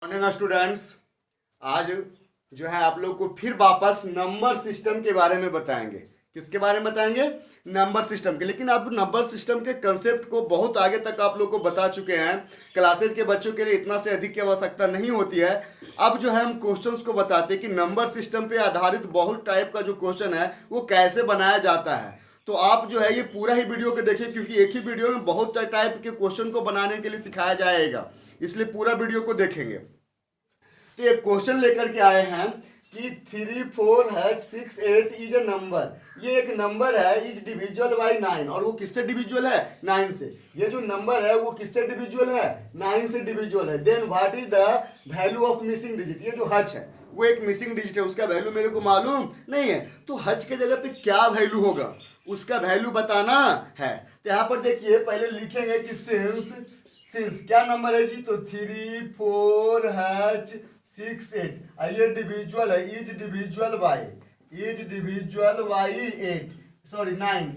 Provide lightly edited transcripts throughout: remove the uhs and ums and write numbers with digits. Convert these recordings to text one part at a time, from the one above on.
Morning students. आज जो है आप लोग को फिर वापस नंबर सिस्टम के बारे में बताएंगे। किसके बारे में बताएंगे? नंबर सिस्टम के। लेकिन आप नंबर सिस्टम के कंसेप्ट को बहुत आगे तक आप लोग को बता चुके हैं। क्लासेज के बच्चों के लिए इतना से अधिक की आवश्यकता नहीं होती है। अब जो है हम क्वेश्चंस को बताते हैं कि नंबर सिस्टम पे आधारित बहुत टाइप का जो क्वेश्चन है वो कैसे बनाया जाता है। तो आप जो है ये पूरा ही वीडियो को देखिए, क्योंकि एक ही वीडियो में बहुत टाइप के क्वेश्चन को बनाने के लिए सिखाया जाएगा, इसलिए पूरा वीडियो को देखेंगे। तो एक क्वेश्चन लेकर के आए हैं कि 3 4 6 8 इज ए नंबर। ये एक नंबर है, इज डिविजुअल बाय 9। और वो किससे डिविजुअल है? 9 से। ये जो नंबर है वो किससे डिविजुअल है? 9 से डिविजुअल है। Then what is the value of missing digit? ये जो हच है वो एक मिसिंग डिजिट है, उसका वैल्यू मेरे को मालूम नहीं है। तो हच के जगह पे क्या वैल्यू होगा उसका वैल्यू बताना है। तो यहाँ पर देखिए पहले लिखेंगे कि सिंस क्या नंबर है जी? तो 3 4 6 8। ये डिविजुअल है, is डिविजुअल by 8, sorry 9,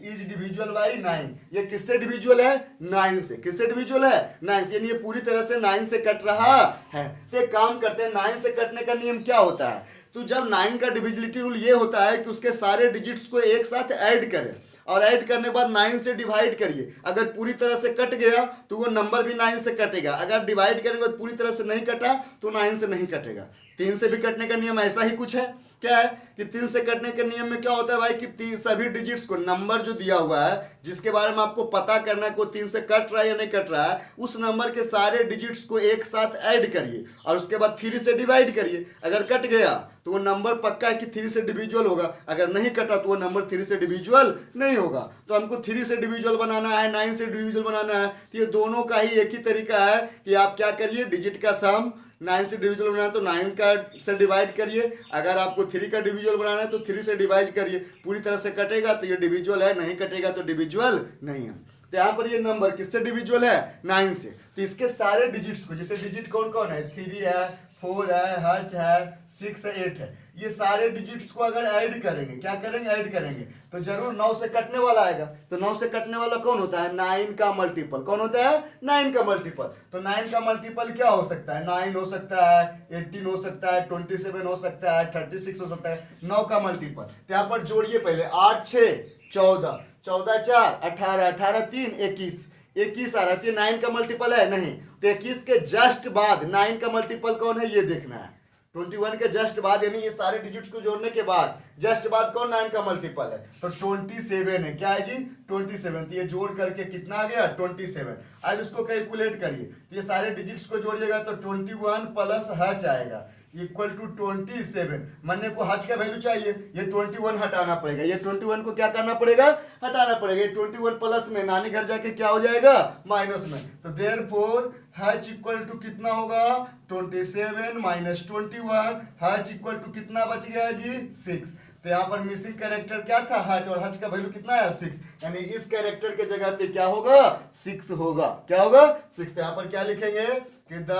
is डिविजुअल by 9। ये किससे डिविजुअल है? 9 से। किससे डिविजुअल है? 9 से। यानी ये पूरी तरह से 9 से कट रहा है। तो एक काम करते हैं, 9 से कटने का नियम क्या होता है? तो जब 9 का डिविजिबिलिटी रूल ये होता है कि उसके सारे डिजिट्स को एक साथ ऐड करें और ऐड करने के बाद 9 से डिवाइड करिए। अगर पूरी तरह से कट गया तो वो नंबर भी 9 से कटेगा। अगर डिवाइड करेंगे तो पूरी तरह से नहीं कटा तो 9 से नहीं कटेगा। 3 से भी कटने का नियम ऐसा ही कुछ है। क्या है कि 3 से कटने के नियम में क्या होता है भाई कि सभी डिजिट्स को, नंबर जो दिया हुआ है जिसके बारे में आपको पता करना है को 3 से कट रहा है या नहीं कट रहा है, उस नंबर के सारे डिजिट्स को एक साथ ऐड करिए और उसके बाद 3 से डिवाइड करिए। अगर कट गया तो वो नंबर पक्का है कि 3 से डिविजुअल होगा। अगर नहीं कटा तो वो नंबर 3 से डिविजुअल नहीं होगा। तो हमको 3 से डिविजुअल बनाना है, 9 से डिविजुअल बनाना है। तो ये दोनों का ही एक ही तरीका है कि आप क्या करिए, डिजिट का सम 9 से डिविजुअल बनाना है तो 9 का से डिवाइड करिए। अगर आपको 3 का डिविजुअल बनाना है तो 3 से डिवाइड करिए। पूरी तरह से कटेगा तो ये डिविजुअल है, नहीं कटेगा तो डिविजुअल नहीं है। तो यहाँ पर ये नंबर किससे डिविजुअल है? 9 से। तो इसके सारे डिजिट्स को, जैसे डिजिट कौन कौन है? 3 है, 4 है, हच है, 6 है, 8 है। ये सारे डिजिट्स को अगर ऐड करेंगे, क्या करेंगे? ऐड करेंगे तो जरूर 9 से कटने वाला आएगा। तो 9 से कटने वाला कौन होता है? 9 का मल्टीपल। कौन होता है? 9 का मल्टीपल। तो 9 का मल्टीपल क्या हो सकता है? 9 हो सकता है, 18 हो सकता है, 27 हो सकता है, 36 हो सकता है। 9 का मल्टीपल। तो यहाँ पर जोड़िए पहले, 8 6 14, 14 4 18, 18 3 21, 21 आ रहा है। 9 का मल्टीपल है नहीं। तो 21 के जस्ट बाद 9 का मल्टीपल कौन है ये देखना है। 21 के जस्ट बाद, यानी ये सारे डिजिट्स को जोड़ने के बाद जस्ट बाद कौन 9 का मल्टीपल है? तो 27 है। क्या है जी? 27। तो ये जोड़ करके कितना आ गया? 27। अब इसको कैलकुलेट करिए। तो ये सारे डिजिट्स को जोड़िएगा तो 21 प्लस हच आएगा इक्वल टू 27। मन्ने को हच का वैल्यू चाहिए, ये 21 हटाना पड़ेगा। ये 21 को क्या करना पड़ेगा? हटाना पड़ेगा। ये 21 प्लस में नानी घर जाके क्या हो जाएगा? माइनस में। तो देयरफॉर हच इक्वल टू कितना होगा? 27 माइनस 21। हच इक्वल टू कितना बच गया जी? 6। तो यहाँ पर मिसिंग कैरेक्टर क्या था? हच। और हच का वैल्यू कितना है? 6। यानी इस कैरेक्टर के जगह पे क्या होगा? 6 होगा। क्या होगा? 6। तो यहाँ पर क्या लिखेंगे कि the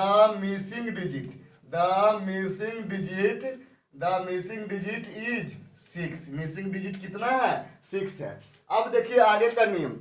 missing digit is 6। Missing digit कितना है? 6 है। अब देखिए आगे का नियम।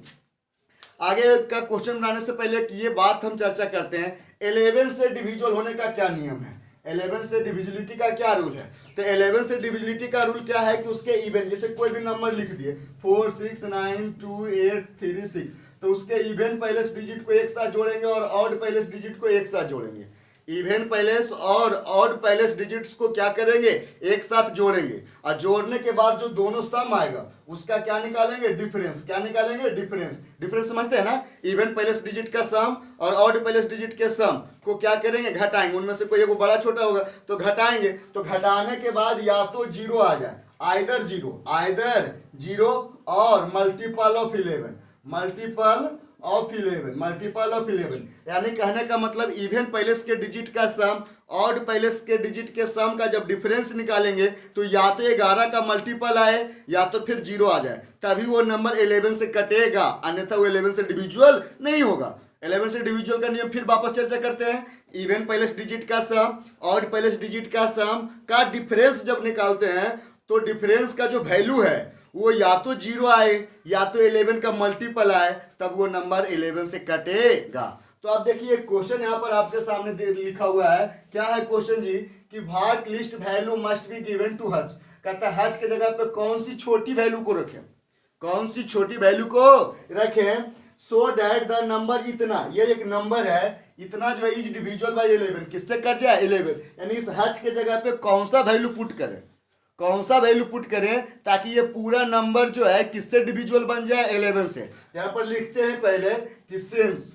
आगे का क्वेश्चन बनाने से पहले ये बात हम चर्चा करते हैं, 11 से डिविजुअल होने का क्या नियम है? 11 से डिविजिबिलिटी का क्या रूल है? तो 11 से डिविजिबिलिटी का रूल क्या है कि उसके इवन, जैसे कोई भी नंबर लिख दिए 4 6 9 2 8 3 6, तो उसके इवन पहले डिजिट को एक साथ जोड़ेंगे और ऑड पहले डिजिट को एक साथ जोड़ेंगे। इवन पैलेस और ऑड पैलेस डिजिट्स को क्या करेंगे? एक साथ जोड़ेंगे और जोड़ने के बाद जो दोनों सम आएगा उसका क्या निकालेंगे? डिफरेंस। क्या निकालेंगे? डिफरेंस। डिफरेंस समझते हैं ना? इवन पैलेस डिजिट का सम और ऑड पैलेस डिजिट के सम को क्या करेंगे? घटाएंगे। उनमें से कोई एक बड़ा छोटा होगा तो घटाएंगे। तो घटाने के बाद या तो जीरो आ जाए, आइदर जीरो और मल्टीपल ऑफ 11, मल्टीपल ऑफ 11। यानी कहने का मतलब इवन पैलेस के डिजिट का सम ऑड पैलेस के डिजिट के सम का जब डिफरेंस निकालेंगे तो या तो 11 का मल्टीपल आए या तो फिर जीरो आ जाए, तभी वो नंबर 11 से कटेगा, अन्यथा वो 11 से डिविजुअल नहीं होगा। 11 से डिविजुअल का नियम फिर वापस चर्चा करते हैं। इवन पैलेस डिजिट का सम ऑड पैलेस डिजिट का सम का डिफरेंस जब निकालते हैं तो डिफरेंस का जो वैल्यू है वो या तो जीरो आए या तो 11 का मल्टीपल आए, तब वो नंबर 11 से कटेगा। तो आप देखिए क्वेश्चन यहाँ पर आपके सामने लिखा हुआ है, क्या है क्वेश्चन जी, कि what least value must be given to hash. कहता है हज के जगह पे कौन सी छोटी वैल्यू को रखें, कौन सी छोटी वैल्यू को रखें, सो डैट द नंबर इतना, ये एक नंबर है, इतना जो है इज डिविजुअल बाय 11, किससे कट जाए 11, यानी इस हज के जगह पे कौन सा वैल्यू पुट करें, कौन सा वैल्यू पुट करें ताकि ये पूरा नंबर जो है किससे डिविजुअल बन जाए 11 से। यहां पर लिखते हैं पहले कि सिंस,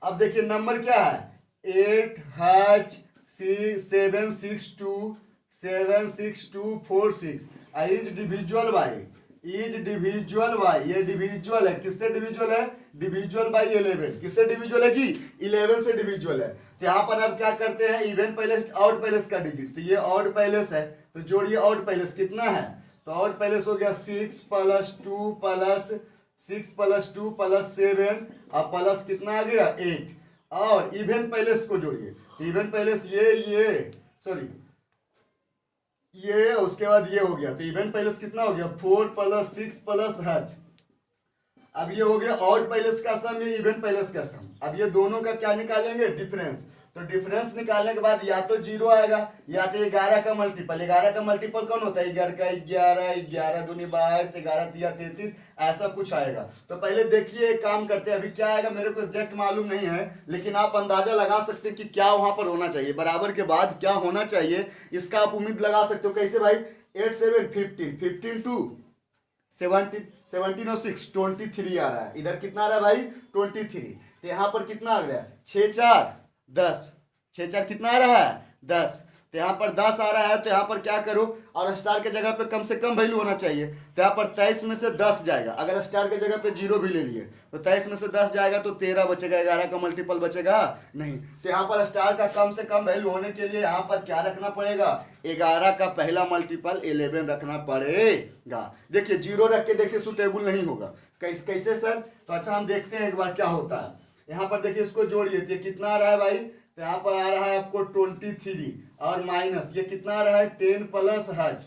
अब देखिए नंबर क्या है 8 hash 76246 is divisible by, is divisible by, ये डिविजुअल है, किससे डिविजुअल है, डिविजुअल बाय 11, किससे डिविजुअल है जी 11 से डिविजुअल है। तो यहाँ पर अब क्या करते हैं, इवन पैलेस आउट पैलेस का डिजिट, तो ये आउट पैलेस है तो जोड़िए आउट पैलेस कितना है, तो आउट पैलेस हो गया 6 + 2 + 6 + 2 + 7 और प्लस कितना आ गया 8, और इवन पैलेस को जोड़िए, इवन पैलेस ये सॉरी ये उसके बाद ये हो गया, तो इवन पैलेस कितना हो गया 4 + 6 + हज। अब ये हो गया ऑड पैलेस का सम, ये इवन पैलेस का सम। अब ये दोनों का क्या निकालेंगे, डिफरेंस। तो डिफरेंस निकालने के बाद या तो 0 आएगा या तो 11 का मल्टीपल, 11 का मल्टीपल कौन होता है 11 का 11, 11 दूनी 22, 11 तिया 33, ऐसा कुछ आएगा। तो पहले देखिए एक काम करते हैं, अभी क्या आएगा मेरे को एग्जैक्ट मालूम नहीं है, लेकिन आप अंदाजा लगा सकते हैं कि क्या वहां पर होना चाहिए, बराबर के बाद क्या होना चाहिए इसका आप उम्मीद लगा सकते हो। कैसे भाई 8 7 15, 15 2 17, 17 और 6 23 आ रहा है, इधर कितना आ रहा है भाई 23, तो यहाँ पर कितना आ गया 6 4 10, 6 4 कितना आ रहा है 10, तो यहाँ पर 10 आ रहा है, तो यहाँ पर क्या करो, और स्टार के जगह पे कम से कम वैल्यू होना चाहिए, तो यहाँ पर 23 में से 10 जाएगा, अगर स्टार के जगह पे 0 भी ले लिए तो 23 में से 10 जाएगा तो 13 बचेगा, 11 का मल्टीपल बचेगा नहीं। तो यहाँ पर स्टार का कम से कम वैल्यू होने के लिए यहाँ पर क्या रखना पड़ेगा, 11 का पहला मल्टीपल 11 रखना पड़ेगा। देखिए 0 रख के देखिए सुटेबल नहीं होगा, कैसे सर, तो अच्छा हम देखते हैं एक बार क्या होता है। यहाँ पर देखिए इसको जोड़िए, तो कितना आ रहा है भाई, तो यहाँ पर आ रहा है आपको 23 और माइनस ये कितना आ रहा है 10 + हज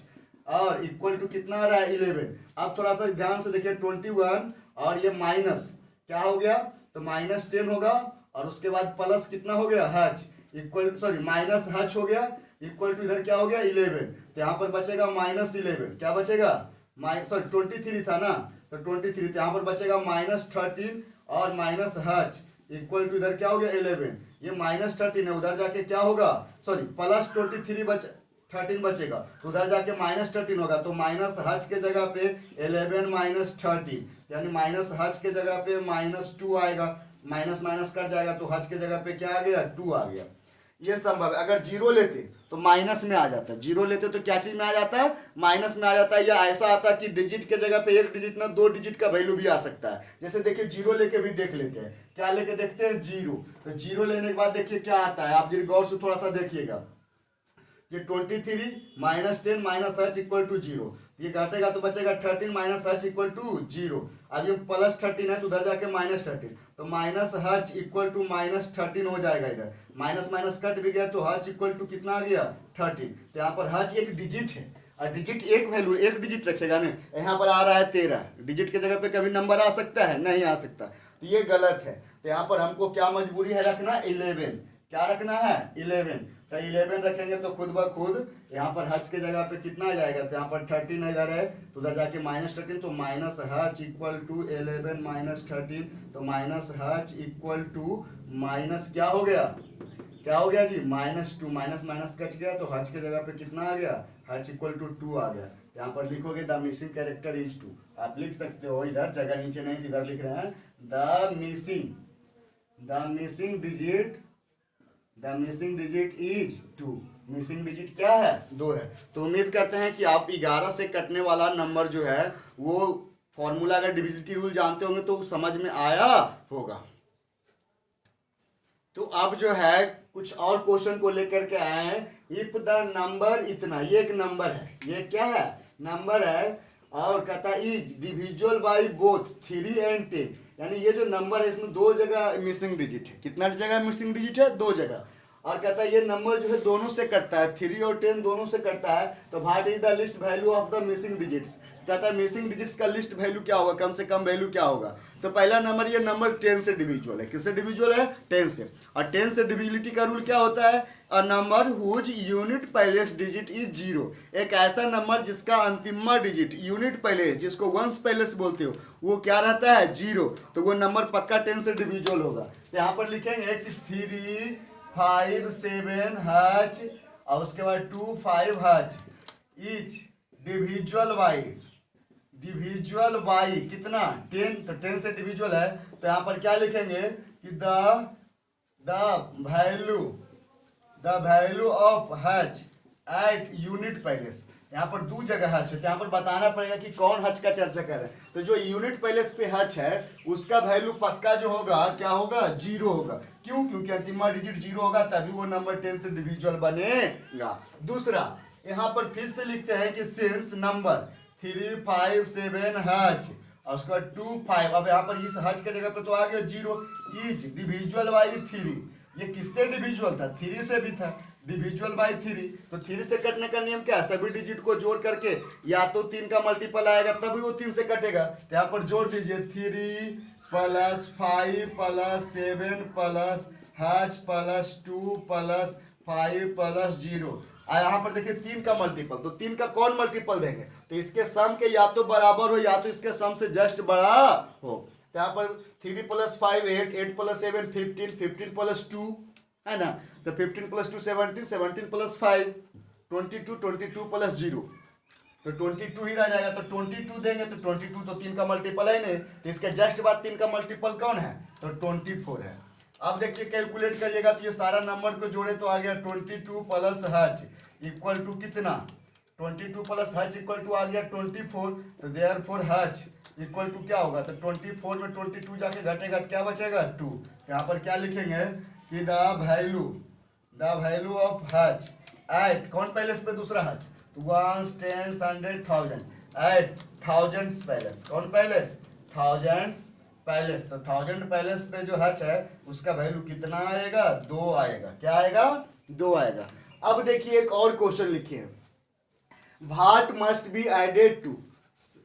और इक्वल टू कितना आ रहा है 11। अब थोड़ा सा ध्यान से देखिए 21 और ये माइनस क्या हो गया, तो -10 होगा और उसके बाद प्लस कितना हो गया हज इक्वल सॉरी माइनस हज हो गया इक्वल टू इधर क्या हो गया 11, तो यहाँ पर बचेगा -11, क्या बचेगा सॉरी 23 था ना, तो 23, तो यहाँ पर बचेगा -13 और माइनस हज इक्वल टू इधर क्या हो गया 11, ये -13 है, उधर जाके क्या होगा सॉरी +23 13 बचेगा, तो उधर जाके -13 होगा, तो माइनस हज के जगह पे 11 - 13 यानी माइनस हज के जगह पे -2 आएगा, माइनस माइनस कट जाएगा तो हज के जगह पे क्या आ गया 2 आ गया। ये संभव है, अगर 0 लेते तो माइनस में आ जाता है, 0 लेते तो क्या चीज में आ जाता है माइनस में आ जाता है, या ऐसा आता है कि डिजिट के जगह पे 1 डिजिट ना 2 डिजिट का वैल्यू भी आ सकता है। जैसे देखिए 0 लेके भी देख लेते हैं, क्या लेके देखते हैं 0, तो 0 लेने के बाद देखिए क्या आता है, आप गौर से थोड़ा सा देखिएगा, ये 23 -10 -h इक्वल टू 0, ये घटेगा तो बचेगा 13 -h इक्वल टू 0, अब ये +13 है तो उधर जाके -13, तो -h इक्वल टू -13 हो जाएगा, इधर माइनस माइनस कट भी गया तो h इक्वल टू कितना आ गया 13, तो यहाँ पर h एक डिजिट है और डिजिट एक वैल्यू एक डिजिट रखेगा ना, यहाँ पर आ रहा है 13, डिजिट के जगह पे कभी नंबर आ सकता है नहीं आ सकता, तो ये गलत है। तो यहाँ पर हमको क्या मजबूरी है रखना 11, क्या रखना है 11, तो 11 रखेंगे तो खुद ब खुद यहाँ पर हज के जगह पे कितना आ जाएगा, तो यहाँ पर 13 इधर है तो उधर जाके -13, तो -h इक्वल टू 11 - 13, तो -h इक्वल टू माइनस क्या हो गया जी -2, माइनस माइनस कट गया तो हज के जगह पे कितना आ गया h इक्वल टू 2 आ गया। यहाँ पर लिखोगे द मिसिंग कैरेक्टर इज 2, आप लिख सकते हो इधर जगह नीचे नहीं इधर लिख रहे हैं the missing digit is 2, missing digit क्या है 2 है। तो उम्मीद करते हैं कि आप 11 से कटने वाला नंबर जो है वो फॉर्मूला अगर डिविजिबिलिटी रूल जानते होंगे तो समझ में आया होगा। तो अब जो है कुछ और क्वेश्चन को लेकर के आए हैं, इफ द नंबर इतना, ये एक नंबर है, ये क्या है नंबर है, और कहता is divisible by both 3 and 10, यानी ये जो नंबर है इसमें 2 जगह मिसिंग डिजिट है, कितना जगह मिसिंग डिजिट है 2 जगह, और कहता है ये नंबर जो है दोनों से कटता है 3 और 10 दोनों से कटता है, तो what is the least value of the missing digits, कहता है मिसिंग डिजिट्स का लिस्ट वैल्यू क्या होगा, कम से कम वैल्यू क्या होगा। तो पहला नंबर, ये नंबर 10 से डिविजुअल है। किससे डिविजुअल है? 10 से। और 10 से डिविजिबिलिटी का रूल क्या होता है? A number whose unit place digit is 0। एक ऐसा नंबर जिसका अंतिमा डिजिट यूनिट पैलेस, जिसको वंस पैलेस बोलते हो, वो क्या रहता है? 0। तो वो नंबर पक्का 10 से डिविजुअल होगा। तो यहाँ पर लिखेंगे कि 3, 5, 7 हच और उसके बाद 2, 5 हच इच डिविजुअल बाई कितना? 10। तो 10 से डिविजुअल है, तो यहाँ पर क्या लिखेंगे कि the value of hash at unit place. यहाँ पर 2 जगह हच है, तो यहाँ पर बताना पड़ेगा कि कौन हच का चर्चा कर रहे हैं। तो जो यूनिट पैलेस पे हच है उसका वैल्यू पक्का जो होगा क्या होगा? 0 होगा। क्यों? क्योंकि अंतिमा डिजिट 0 होगा, तभी वो नंबर 10 से डिविजुअल बनेगा। दूसरा, यहाँ पर फिर से लिखते हैं कि सिंस नंबर 3, 5, 7 हच और उसके बाद 2, 5, अब यहाँ पर इस हच के जगह पे तो आ गया 0, इज डिविजुअल बाई 3। ये किससे डिविजुअल था? 3 से भी था, डिविजुअल बाई 3। तो 3 से कटने का नियम क्या है? सभी डिजिट को जोड़ करके या तो 3 का मल्टीपल आएगा तभी वो 3 से कटेगा। तो यहाँ पर जोड़ दीजिए 3 + 5 + 7 + हच + 2 + 5 + 0। यहाँ पर देखिए 3 का मल्टीपल, तो 3 का कौन मल्टीपल देंगे? तो इसके सम के या तो बराबर हो या तो इसके सम से जस्ट बड़ा हो। तो यहाँ पर 3 + 5 8, 8 + 7 15, 15 + 2 है ना। तो 15 + 2 17, 17 + 5 22, 22 + 0 तो 22 ही रह जाएगा। तो 22 देंगे तो 22 तो 3 का मल्टीपल है नहीं, तो इसके जस्ट बाद 3 का मल्टीपल कौन है? तो 24 है। अब देखिए कैलकुलेट करिएगा तो ये सारा नंबर को जोड़े तो आ गया 22 + हच इक्वल टू कितना? 22 + हच इक्वल टू आ गया 24। तो देयरफॉर हच इक्वल टू क्या होगा? तो 24 में 22 जाके घटेगा तो क्या बचेगा? 2। यहाँ पर क्या लिखेंगे कि the value of hash at कौन पैलेस पे? दूसरा हच, तो 1, 10, 100, 1000 एट थाउजेंड्स पैलेस। कौन पैलेस? Thousands place. तो 1000 पैलेस पे जो हच है उसका वैल्यू कितना आएगा? 2 आएगा। क्या आएगा? 2 आएगा। अब देखिए एक और क्वेश्चन लिखिए, what must be added to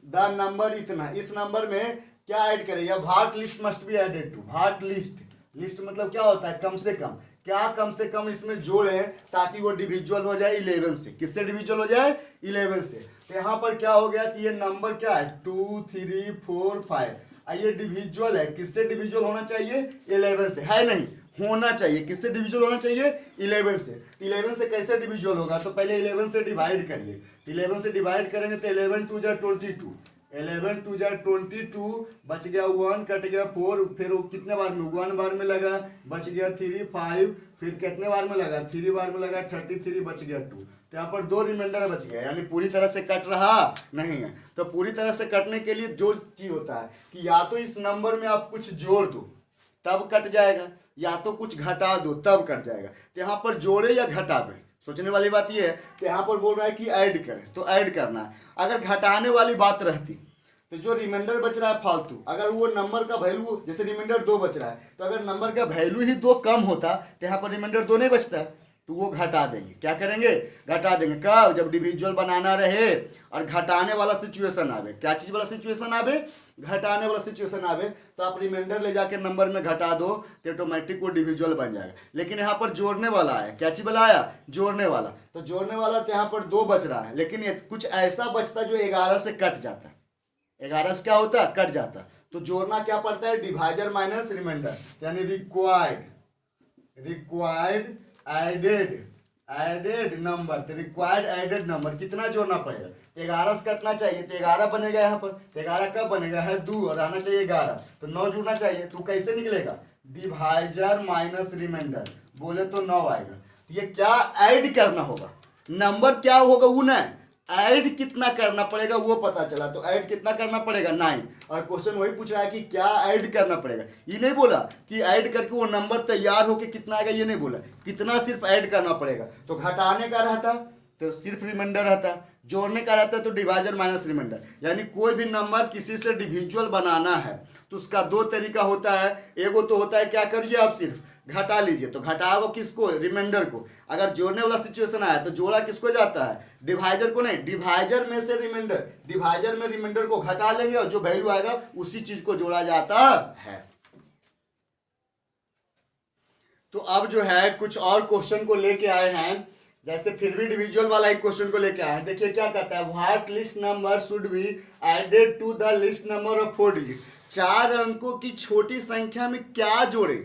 the number इतना। इस नंबर में क्या ऐड करेगा? What list must be added to. What list, list मतलब क्या होता है? कम से कम। क्या कम से कम इसमें जोड़े ताकि वो डिविजुअल हो जाए 11 से। किससे डिविजुअल हो जाए? 11 से। तो यहाँ पर क्या हो गया कि ये नंबर क्या है? 2, 3, 4, 5। ये डिविजुअल है। किससे डिविजुअल होना चाहिए? 11 से। है नहीं, होना चाहिए। किससे डिविजुअल होना चाहिए? 11 से। 11 से कैसे डिविजुअल होगा? तो पहले 11 से डिवाइड करिए। 11 से डिवाइड करेंगे तो 11 2 जा 22, 11 2 जा 22, बच गया 1, कट गया 4, फिर वो कितने बार में? 1 बार में लगा, बच गया 3, 5, फिर कितने बार में लगा? 3 बार में लगा, 33, बच गया 2। तो यहाँ पर 2 रिमाइंडर बच गया, यानी पूरी तरह से कट रहा नहीं है। तो पूरी तरह से कटने के लिए जो चीज होता है कि या तो इस नंबर में आप कुछ जोड़ दो तब कट जाएगा, या तो कुछ घटा दो तब कट जाएगा। तो यहाँ पर जोड़े या घटावे, सोचने वाली बात यह है कि यहाँ पर बोल रहा है कि ऐड करें, तो ऐड करना है। अगर घटाने वाली बात रहती तो जो रिमाइंडर बच रहा है फालतू, अगर वो नंबर का वैल्यू, जैसे रिमाइंडर 2 बच रहा है, तो अगर नंबर का वैल्यू ही 2 कम होता तो यहाँ पर रिमाइंडर 2 नहीं बचता है, तो वो घटा देंगे। क्या करेंगे? घटा देंगे। कब? जब डिविजुअल बनाना रहे और घटाने वाला सिचुएशन आवे। क्या चीज वाला सिचुएशन आवे? घटाने वाला सिचुएशन आवे, तो आप रिमाइंडर ले जाके नंबर में घटा दो तो ऑटोमेटिक वो डिविजुअल बन जाएगा। लेकिन यहाँ पर जोड़ने वाला आया। क्या चीज वाला आया? जोड़ने वाला। तो जोड़ने वाला तो यहाँ पर 2 बच रहा है, लेकिन कुछ ऐसा बचता जो 11 से कट जाता है। 11 से क्या होता है? कट जाता। तो जोड़ना क्या पड़ता है? डिवाइजर माइनस रिमाइंडर, यानी रिक्वायर्ड एडेड नंबर। तो रिक्वायर्ड एडेड नंबर कितना जोड़ना पड़ेगा? 11 से कटना चाहिए तो 11 बनेगा यहाँ पर। तो 11 कब बनेगा? है 2 और आना चाहिए 11, तो 9 जुड़ना चाहिए। तो कैसे निकलेगा? डिवाइजर माइनस रिमाइंडर, बोले तो 9 आएगा। तो ये क्या ऐड करना होगा? नंबर क्या होगा? वो ना ऐड कितना करना पड़ेगा वो पता चला। तो ऐड कितना करना पड़ेगा? 9। और क्वेश्चन वही पूछ रहा है कि क्या ऐड करना पड़ेगा। ये नहीं बोला कि ऐड करके वो नंबर तैयार होके कितना आएगा, ये नहीं बोला। कितना सिर्फ ऐड करना पड़ेगा। तो घटाने का रहता तो सिर्फ रिमाइंडर रहता, जोड़ने का रहता है तो डिवाइजर माइनस रिमाइंडर। यानी कोई भी नंबर किसी से डिविजुअल बनाना है तो उसका 2 तरीका होता है। एगो तो होता है क्या करिए आप सिर्फ घटा लीजिए, तो घटाओ किसको, रिमाइंडर को। अगर जोड़ने वाला सिचुएशन आया तो जोड़ा किसको जाता है, डिवाइजर को नहीं, डिवाइजर में से रिमाइंडर, डिवाइजर में रिमाइंडर को घटा लेंगे और जो वैल्यू आएगा उसी चीज को जोड़ा जाता है। तो अब जो है कुछ और क्वेश्चन को लेके आए हैं, जैसे फिर भी डिविजुअल वाला एक क्वेश्चन को लेके आए हैं। देखिए क्या कहता है, what least number should be added to the least number of 4 digit. 4 अंकों की छोटी संख्या में क्या जोड़े,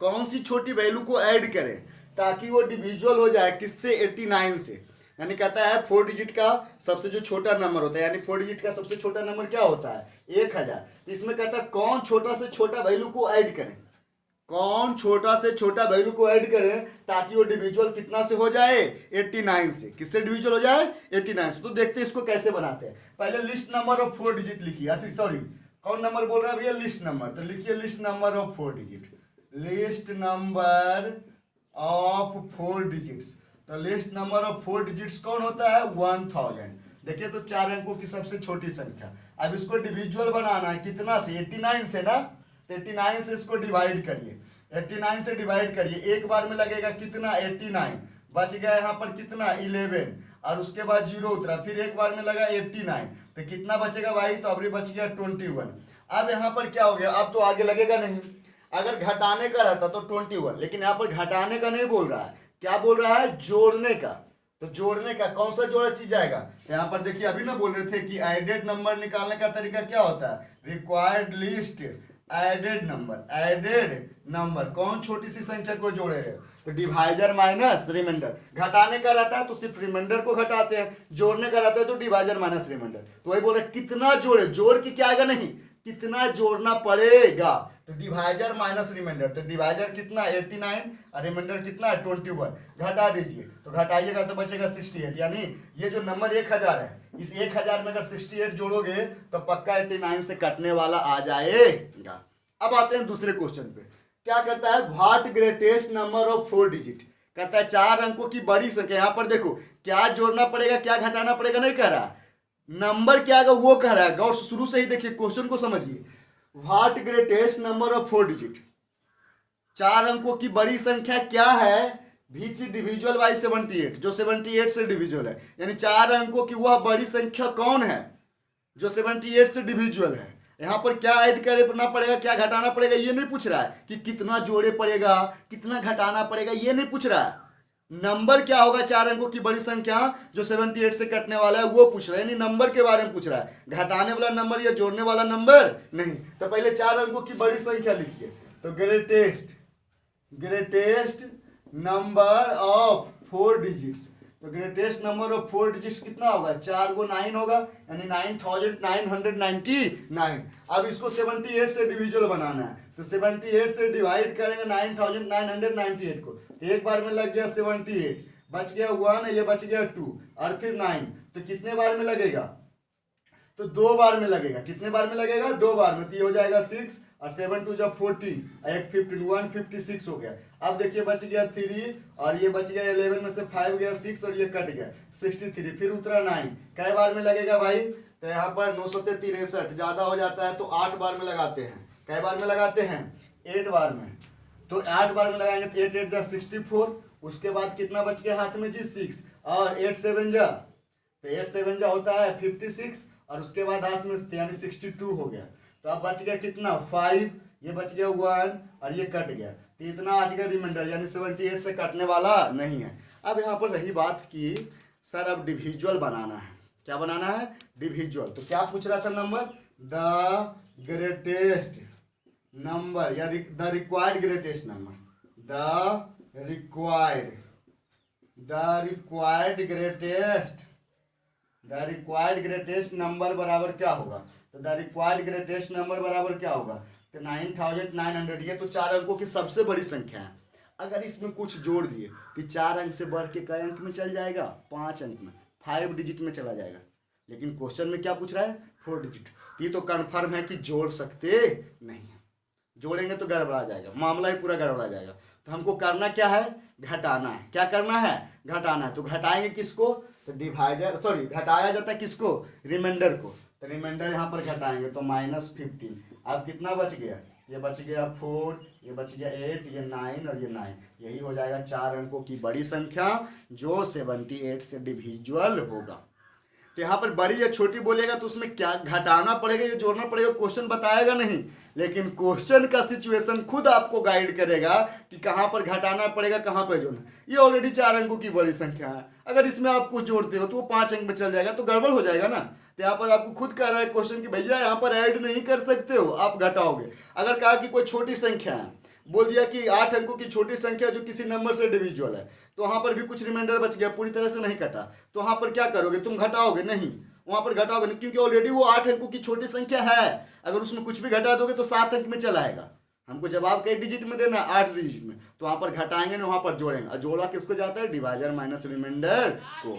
कौन सी छोटी वैल्यू को ऐड करें ताकि वो डिविजुअल हो जाए, किससे, 89 से। यानी कहता है 4 डिजिट का सबसे जो छोटा नंबर होता है, यानी 4 डिजिट का सबसे छोटा नंबर क्या होता है, 1000। इसमें कहता है कौन छोटा से छोटा वैल्यू को ऐड करें, कौन छोटा से छोटा वैल्यू को ऐड करें ताकि वो डिविजुअल कितना से हो जाए, 89 से। किससे डिविजुअल हो जाए, 89 से। तो देखते हैं इसको कैसे बनाते हैं। पहले लिस्ट नंबर ऑफ 4 डिजिट लिखिए, सॉरी कौन नंबर बोल रहा है भैया, लिस्ट नंबर। तो लिखिए list number of 4 digit, list number of 4 digits. तो लिस्ट नंबर ऑफ 4 डिजिट्स कौन होता है, 1000। देखिए तो 4 अंकों की सबसे छोटी संख्या। अब इसको डिविजुअल बनाना है कितना से, 89 से ना। तो 89 से इसको डिवाइड करिए, 89 से डिवाइड करिए। एक बार में लगेगा कितना, 89, बच गया यहाँ पर कितना, 11, और उसके बाद 0 उतरा, फिर एक बार में लगा 89, तो कितना बचेगा भाई, तो अभी बच गया 21। अब यहाँ पर क्या हो गया, अब तो आगे लगेगा नहीं। अगर घटाने का रहता तो 21, लेकिन यहाँ पर घटाने का नहीं बोल रहा है, क्या बोल रहा है, जोड़ने का। तो जोड़ने का कौन सा जोड़ा चीज आएगा, यहाँ पर देखिए अभी ना बोल रहे थे कि एडेड नंबर निकालने का तरीका क्या होता है, required least added number. Added number कौन छोटी सी संख्या को जोड़े है, तो डिवाइजर माइनस रिमाइंडर। घटाने का रहता है तो सिर्फ रिमाइंडर को घटाते हैं, जोड़ने का रहता है तो डिवाइजर माइनस रिमाइंडर। तो वही बोल रहे कितना जोड़े, जोड़ के क्या आएगा, नहीं कितना जोड़ना पड़ेगा, तो डिवाइजर माइनस रिमाइंडर। तो डिवाइजर कितना, 89, और रिमाइंडर कितना है, 21। घटा दीजिए, तो घटाइएगा तो बचेगा 68। यानी ये जो नंबर 1000 है, इस 1000 में अगर 68 जोड़ोगे तो पक्का 89 से कटने वाला आ जाएगा। अब आते हैं दूसरे क्वेश्चन पे। क्या कहता है, what greatest number of 4 digit. कहता है 4 अंकों की बड़ी संख्या। यहाँ पर देखो क्या जोड़ना पड़ेगा, क्या घटाना पड़ेगा नहीं कह रहा, नंबर क्या आएगा वो कह रहा है। गौर शुरू से ही देखिए क्वेश्चन को समझिए। What greatest number of 4 digit, 4 अंकों की बड़ी संख्या क्या है, विच डिविजुअल बाई 78, जो 78 से डिविजुअल है। यानी 4 अंकों की वह बड़ी संख्या कौन है जो 78 से डिविजुअल है। यहाँ पर क्या ऐड करना पड़ेगा, क्या घटाना पड़ेगा, ये नहीं पूछ रहा है कि कितना जोड़े पड़ेगा, कितना घटाना पड़ेगा, ये नहीं पूछ रहा है। नंबर क्या होगा 4 अंकों की बड़ी संख्या जो 78 से कटने वाला है वो पूछ रहा है, यानी नंबर के बारे में पूछ रहा है, घटाने वाला नंबर या जोड़ने वाला नंबर नहीं। तो पहले 4 अंकों की बड़ी संख्या लिखिए। तो ग्रेटेस्ट नंबर ऑफ 4 डिजिट्स। तो ग्रेटेस्ट नंबर ऑफ 4 डिजिट्स कितना होगा, 4 को 9 होगा, यानी 9999। अब इसको 78 से डिविजुअल बनाना है, तो 78 से डिवाइड करेंगे 9998 को। एक बार में लग गया 78, बच गया 1, ये बच गया 2, और फिर 9। तो कितने बार में लगेगा, तो 2 बार में लगेगा। कितने बार में लगेगा, 2 बार में। तो ये हो जाएगा 6, और 7 2 जब 14, एक 15, 156 हो गया। अब देखिए बच गया 3, और ये बच गया 11 में से 5 गया 6, और ये कट गया 63, फिर उतरा 9। कई बार में लगेगा भाई, तो यहाँ पर 9 7 63 ज्यादा हो जाता है तो 8 बार में लगाते हैं। कई बार में लगाते हैं, 8 बार में। तो 8 बार में लगाएंगे तो 8 8 जा 64। उसके बाद कितना बच गया हाथ में जी, 6, और 8 7 जा, तो 8 7 जा होता है 56, और उसके बाद हाथ में यानी 62 हो गया। तो अब बच गया कितना, 5, ये बच गया 1, और ये कट गया। तो इतना आज का रिमाइंडर, यानी 78 से कटने वाला नहीं है। अब यहाँ पर रही बात कि सर अब डिविजुअल बनाना है, क्या बनाना है, डिविजुअल। तो क्या पूछ रहा था नंबर, द ग्रेटेस्ट नंबर या the required greatest number, the required greatest number बराबर क्या होगा। तो द रिक्वायर्ड ग्रेटेस्ट नंबर बराबर क्या होगा, तो 9900। ये तो 4 अंकों की सबसे बड़ी संख्या है। अगर इसमें कुछ जोड़ दिए कि 4 अंक से बढ़ के कई अंक में चल जाएगा, 5 अंक में, 5 डिजिट में चला जाएगा। लेकिन क्वेश्चन में क्या पूछ रहा है, 4 डिजिट। ये तो कन्फर्म है कि जोड़ सकते नहीं है, जोड़ेंगे तो गड़बड़ा जाएगा, मामला ही पूरा गड़बड़ा जाएगा। तो हमको करना क्या है, घटाना है। क्या करना है, घटाना है। तो घटाएंगे किसको, तो घटाया जाता है किसको, रिमाइंडर को। तो रिमाइंडर यहाँ पर घटाएंगे तो -15। अब कितना बच गया, ये बच गया 4, ये बच गया 8, ये 9 और ये 9। यही हो जाएगा 4 अंकों की बड़ी संख्या जो 78 से डिविजुअल होगा। तो यहाँ पर बड़ी या छोटी बोलेगा तो उसमें क्या घटाना पड़ेगा या जोड़ना पड़ेगा, क्वेश्चन बताएगा नहीं, लेकिन क्वेश्चन का सिचुएशन खुद आपको गाइड करेगा कि कहाँ पर घटाना पड़ेगा, कहाँ पर जोड़ना। ये ऑलरेडी 4 अंकों की बड़ी संख्या है, अगर इसमें आप कुछ जोड़ते हो तो वो 5 अंक में चल जाएगा, तो गड़बड़ हो जाएगा ना। तो यहाँ पर आपको खुद कह रहा है क्वेश्चन कि भैया यहाँ पर ऐड नहीं कर सकते हो, आप घटाओगे। अगर कहा कि कोई छोटी संख्या है, बोल दिया कि 8 अंकों की छोटी संख्या जो किसी नंबर से डिविजुअल है, तो वहां पर भी कुछ रिमाइंडर बच गया, पूरी तरह से नहीं कटा, तो वहां पर क्या करोगे, तुम घटाओगे नहीं, वहां पर घटाओगे नहीं, क्योंकि ऑलरेडी वो 8 अंकों की छोटी संख्या है। अगर उसमें कुछ भी घटा दोगे तो 7 अंक में चला आएगा। हमको जवाब कई डिजिट में देना, 8 डिजिट में, तो वहां पर घटाएंगे ना, वहां पर जोड़ेंगे। और जोड़ा किसको जाता है, डिवाइजर माइनस रिमाइंडर को।